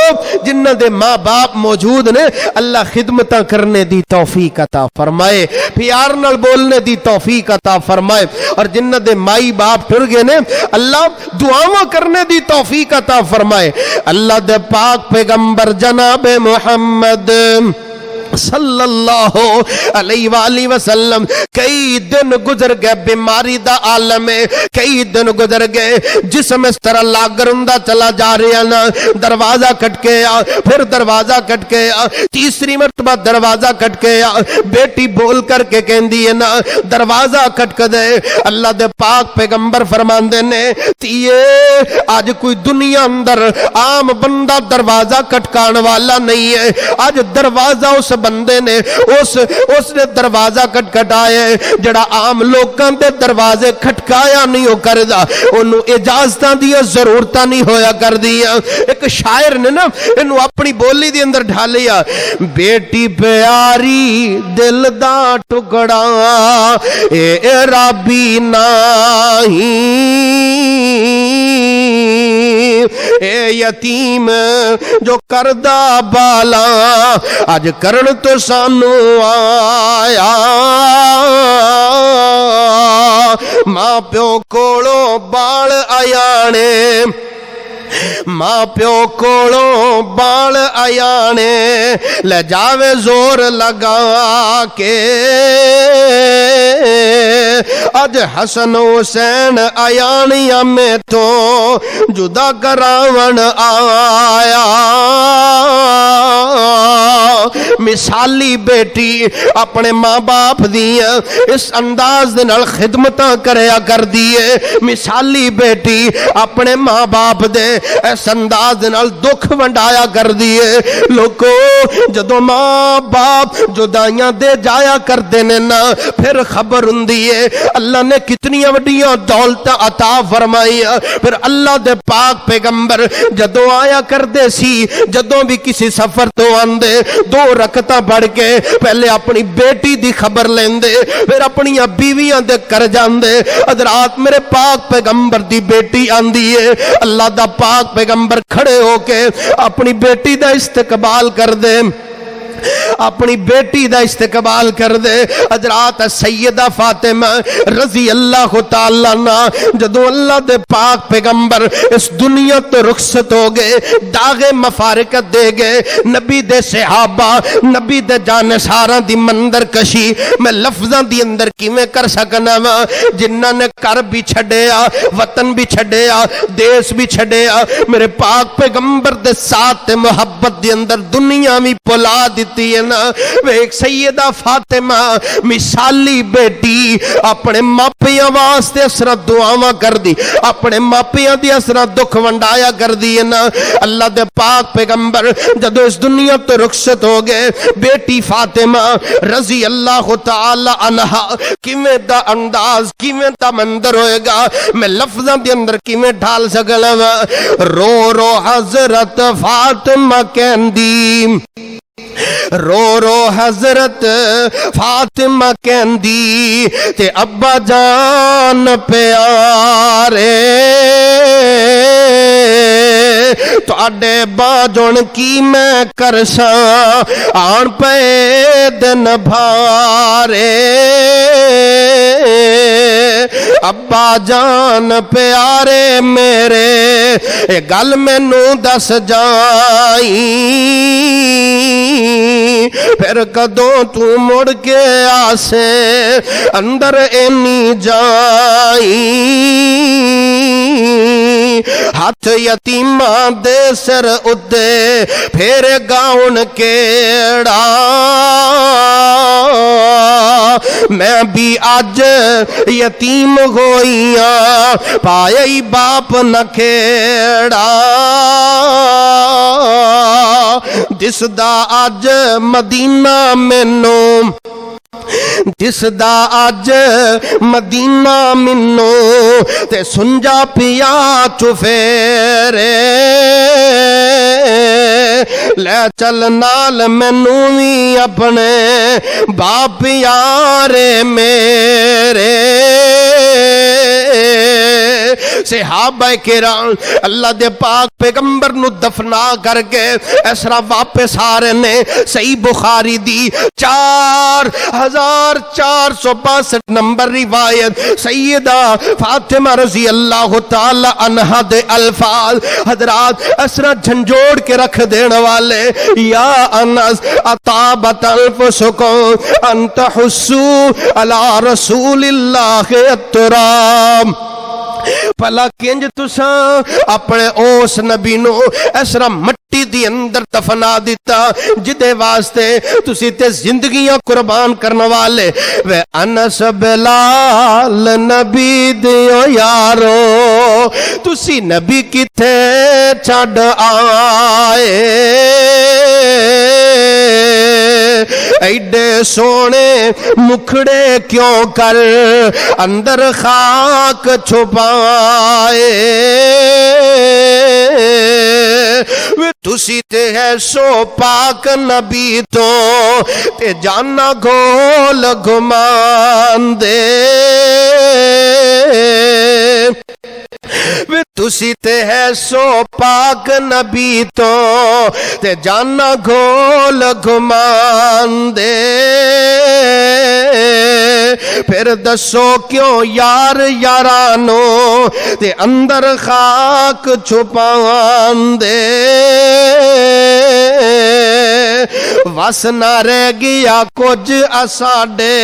جنہ دے ماں باپ موجود نے اللہ خدمتاں کرنے دی توفیق عطا فرمائے، پیار نال بولنے دی توفیق عطا فرمائے، اور جنہ دے مائی باپ ٹر گئے نے اللہ دعاواں کرنے دی توفیق عطا فرمائے۔ اللہ دے پاک پیغمبر جناب محمد صلی اللہ علیہ وآلہ وسلم کئی دن گزر گئے، بیماری دا عالم ہے، کئی دن گزر گئے، جسم اس طرح لاغرندہ چلا جا رہا نا، دروازہ کٹ کے آ، پھر دروازہ کٹ کے آ، تیسری مرتبہ دروازہ کٹ کے آ، بیٹی بول کر کے کہندی ہے نا دروازہ کٹ کے دے، اللہ دے پاک پیغمبر فرماندے نے تیے آج کوئی دنیا اندر عام بندہ دروازہ کٹکان والا نہیں ہے، آج دروازہ اس بندے نے اس نے دروازہ کٹکھٹایا جڑا عام لوکاں دے دروازے کھٹکایا نہیں ہو کردا، انہوں اجازتاں دیا ضرورتاں نہیں ہویا کر دیا۔ ایک شاعر نے نا انہوں اپنی بولی دی اندر ڈھالیا، بیٹی پیاری دل دا ٹکڑا اے رابی نہیں، اے یتیم جو کردہ بالا آج کرن تو سانو آیا، ماں پیو کولوں بال آیانے، ماں پیو کولوں بال آیانے، لے جاوے زور لگا کے اج حسن حسین آیانیاں میں تو جدا کراون آیا۔ مثالی بیٹی اپنے ماں باپ دیا اس انداز دے نال خدمتاں کریا کر دیے، مثالی بیٹی اپنے ماں باپ دے اس انداز دے نال دکھ ونڈایا کر دیے۔ لوگو جدو ماں باپ جدائیاں دے جایا کر دینے نا پھر خبر ہوندی ہے اللہ نے کتنی وڈیاں دولت عطا فرمائی، پھر اللہ دے پاک پیغمبر جدو آیا کر دے سی، جدو بھی کسی سفر تو آندے 2 رکعتاں پڑھ کے پہلے اپنی بیٹی دی خبر لیندے، پھر اپنی بیویاں دے کر جاندے۔ حضرات میرے پاک پیغمبر دی بیٹی آندی ہے، اللہ دا پاک پیغمبر کھڑے ہو کے اپنی بیٹی دا استقبال کر دے، اپنی بیٹی دا استقبال کر دے۔ حضرات سیدہ فاطمہ رضی اللہ تعالیٰ عنہ جدو اللہ دے پاک پیغمبر اس دنیا تو رخصت ہو گئے، داغ مفارقت دے گئے، نبی دے صحابہ نبی دے جانساراں دی مندر کشی میں لفظاں دی اندر کی میں کر سکنا وا، جنہ نے کر بھی چھڑیا، وطن بھی چھڑیا، دیس بھی چھڑیا، میرے پاک پیغمبر دے ساتھ محبت دی اندر دنیا بھی پلا دیتی ہے نا۔ ایک سیدہ فاطمہ مثالی بیٹی اپنے ماپیاں واسطے اسرا دعاواں کر دی، اپنے ماپیاں دی اسرا دکھ ونڈایا کر دی ہے نا۔ اللہ دے پاک پیغمبر جدو اس دنیا تو رخصت ہو گئے، بیٹی فاطمہ رضی اللہ تعالی عنہا کیویں دا انداز کیویں دا منظر ہوئے گا میں لفظاں دے اندر کیویں ڈھال سکنا وا۔ رو رو حضرت فاطمہ کہندی، رو رو حضرت فاطمہ کہندی تے ابا جان پیارے تو اڈے باجن کی میں کرساں آن پے دن بھارے، ابا جان پیارے میرے اے گل مینوں دس جائیں، پھر کدوں تو مڑ کے آسے اندر اینی جائیں، ہاتھ یتیماں دے سر اتے پھر گاؤن کیڑا، میں بھی آج یتیم ہوئیاں پائے باپ نہ کھیڑا، جس دا آج مدینہ مینوں، جس دا آج مدینہ منوں تے سنجا پیا چفیرے، لے چل نال مینوں وی اپنے باپ یارے میرے، صحابہ کرام اللہ دے پاک پیغمبر نو دفنا کر کے اس طرح واپس آ رہے نے. صحیح بخاری دی 4462 نمبر روایت سیدہ فاطمہ رضی اللہ تعالی عنہا دے الفاظ حضرات اسرا جھنجوڑ کے رکھ دینے والے. یا انس اطابت انفسکم ان تحسوا علی رسول اللہ الترام. پلا کنج تساں اپنے اس نبی نو اس طرح مٹی دی اندر دفنا دیتا جدے واسطے تسی تے زندگیاں قربان کرنے والے. وے انس بلال نبی دیو یارو تسی نبی کتے چھڑ آئے ایڈے سونے مکھڑے کیوں کر اندر خاک چھپائے. تسی تے ہے سو پاک نبی تو تے جانا گول گمان دے. تسی تے ہے سو پاک نبی تو تے جانا گول گمان دے. پھر دسو کیوں یار یارانو تے اندر خاک چھپان دے. وس نہ رہ گیا کچھ اساڈے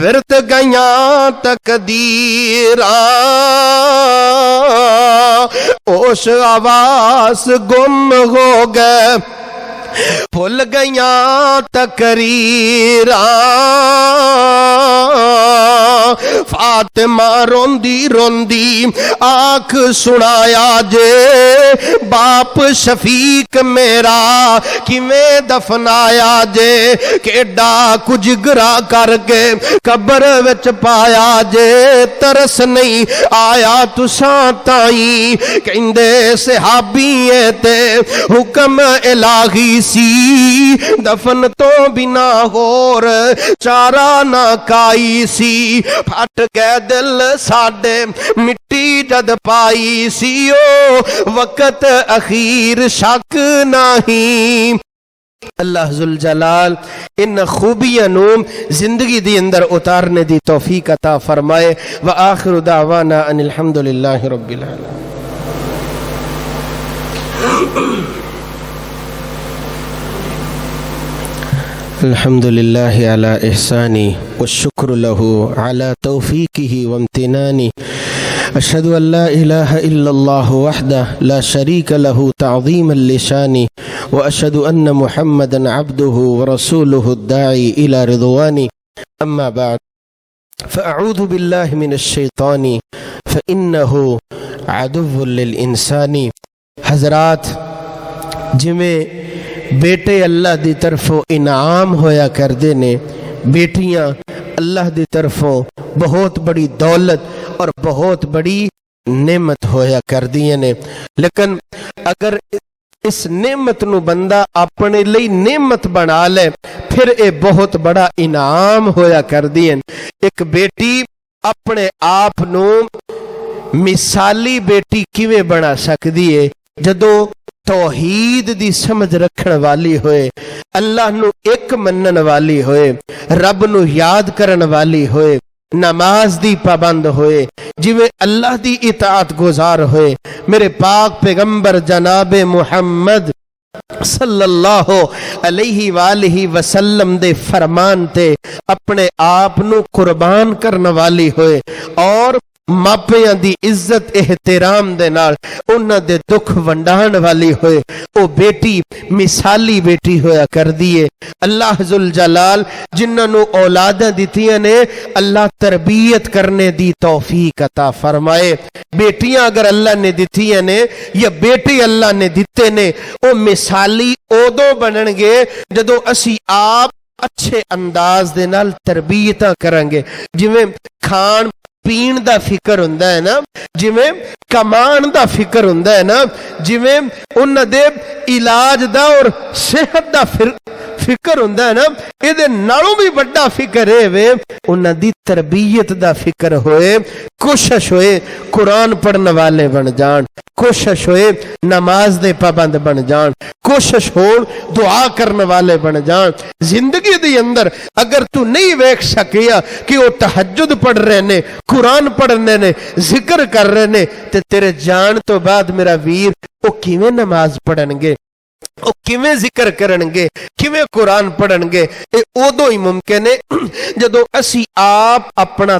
ورت گیاں تقدیراں. اوش آواز گم ہو گئے بھول گیاں تقریراں. فاطمہ روندی روندی آنکھ سنایا جے باپ شفیق میرا کیویں دفنایا جے. کیڈا کچھ گرا کر کے قبر وچ پایا جے. ترس نہیں آیا تساں تائیں کہندے صحابی تے حکم الہی سی دفن تو بنا ہور چارہ نہ کائی سی. پھٹ گئے دل ساڈے مٹی جد پائی سی او وقت اخیر شک نہیں. اللہ ذوالجلال ان خوبیاں نو زندگی دی اندر اتارنے دی توفیق عطا فرمائے. وآخر دعوانا ان الحمدللہ رب العالمین. الحمد لله على إحساني والشكر له على توفيقه وامتناني. أشهد أن لا إله إلا الله وحده لا شريك له تعظيما لشاني وأشهد أن محمدا عبده ورسوله الداعي إلى رضواني. أما بعد فأعوذ بالله من الشيطان فإنه عدو للإنسان. حضرات جمیں بیٹے اللہ دی طرفوں انعام ہویا کر دینے بیٹیاں اللہ دی طرفوں بہت بڑی دولت اور بہت بڑی نعمت ہویا کر دیے نے. لیکن اگر اس نعمت نو بندہ اپنے لئی نعمت بنا لے پھر اے بہت بڑا انعام ہویا کر دیے. ایک بیٹی اپنے آپ نو مثالی بیٹی کیویں بنا سکدی ہے جدوں توحید دی سمجھ رکھن والی ہوئے, اللہ نو ایک منن والی ہوئے, رب نو یاد کرن والی ہوئے, نماز دی پابند ہوئے, جویں اللہ دی اطاعت گزار ہوئے. میرے پاک پیغمبر جناب محمد صلی اللہ علیہ وآلہ وسلم دے فرمان تے اپنے آپ نو قربان کرن والی ہوئے اور ماپیاں دی عزت احترام دے نال انہاں دے دکھ ونڈان والی ہوئے. او بیٹی مثالی بیٹی ہویا کر دیئے. اللہ ذوالجلال جنہاں نو اولاداں دیتیاں نے اللہ تربیت کرنے دی توفیق عطا فرمائے. بیٹیاں اگر اللہ نے دیتیاں نے یا بیٹے اللہ نے دیتے نے او مثالی اودو بنن گے جدو اسی آپ اچھے انداز دے نال تربیتاں کریں گے. جویں کھان پین دا فکر ہوندا ہے نا, جویں کمان دا فکر ہوندا ہے نا, جویں انہاں دے علاج دا اور صحت دا ਫਿਕਰ ਹੁੰਦਾ ਹੈ ਨਾ, ਇਹਦੇ ਨਾਲੋਂ ਵੀ ਵੱਡਾ ਫਿਕਰ ਇਹ ਵੇ ਉਹਨਾਂ ਦੀ ਤਰਬੀਅਤ ਦਾ ਫਿਕਰ ਹੋਏ, ਕੋਸ਼ਿਸ਼ ਹੋਏ ਕੁਰਾਨ ਪੜਨ ਵਾਲੇ ਬਣ ਜਾਣ, ਕੋਸ਼ਿਸ਼ ਹੋਏ ਨਮਾਜ਼ ਦੇ ਪਾਬੰਦ ਬਣ ਜਾਣ, ਕੋਸ਼ਿਸ਼ ਹੋ ਦੁਆ ਕਰਨ ਵਾਲੇ ਬਣ ਜਾਣ। ਜ਼ਿੰਦਗੀ ਦੇ ਅੰਦਰ ਅਗਰ ਤੂੰ ਨਹੀਂ ਵੇਖ ਸਕਿਆ ਕਿ ਉਹ ਤਹੱਜੁਦ ਪੜ ਰਹੇ ਨੇ, ਕੁਰਾਨ ਪੜ੍ਹਨੇ ਨੇ, ਜ਼ਿਕਰ ਕਰ ਰਹੇ ਨੇ, ਤੇ ਤੇਰੇ ਜਾਣ ਤੋਂ ਬਾਅਦ ਮੇਰਾ ਵੀਰ ਉਹ ਕਿਵੇਂ ਨਮਾਜ਼ ਪੜਨਗੇ, ਉਹ ਕਿਵੇਂ ਜ਼ਿਕਰ ਕਰਨਗੇ, ਕਿਵੇਂ ਕੁਰਾਨ ਪੜਨਗੇ? ਇਹ ਉਦੋਂ ਹੀ ਮੁਮਕਿਨ ਹੈ ਜਦੋਂ ਅਸੀਂ ਆਪ ਆਪਣਾ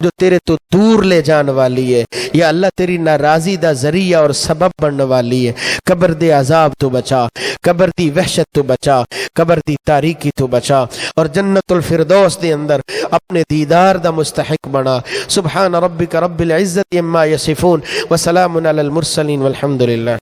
جو تیرے تو دور لے جان والی ہے، یا اللہ تیری ناراضی دا ذریعہ اور سبب بننے والی ہے۔ قبر دے عذاب تو بچا، قبر دی وحشت تو بچا، قبر دی تاریکی تو بچا، اور جنت الفردوس دے اندر اپنے دیدار دا مستحق بنا۔ سبحان ربک رب العزت عما یصفون وسلام علی المرسلین والحمد للہ۔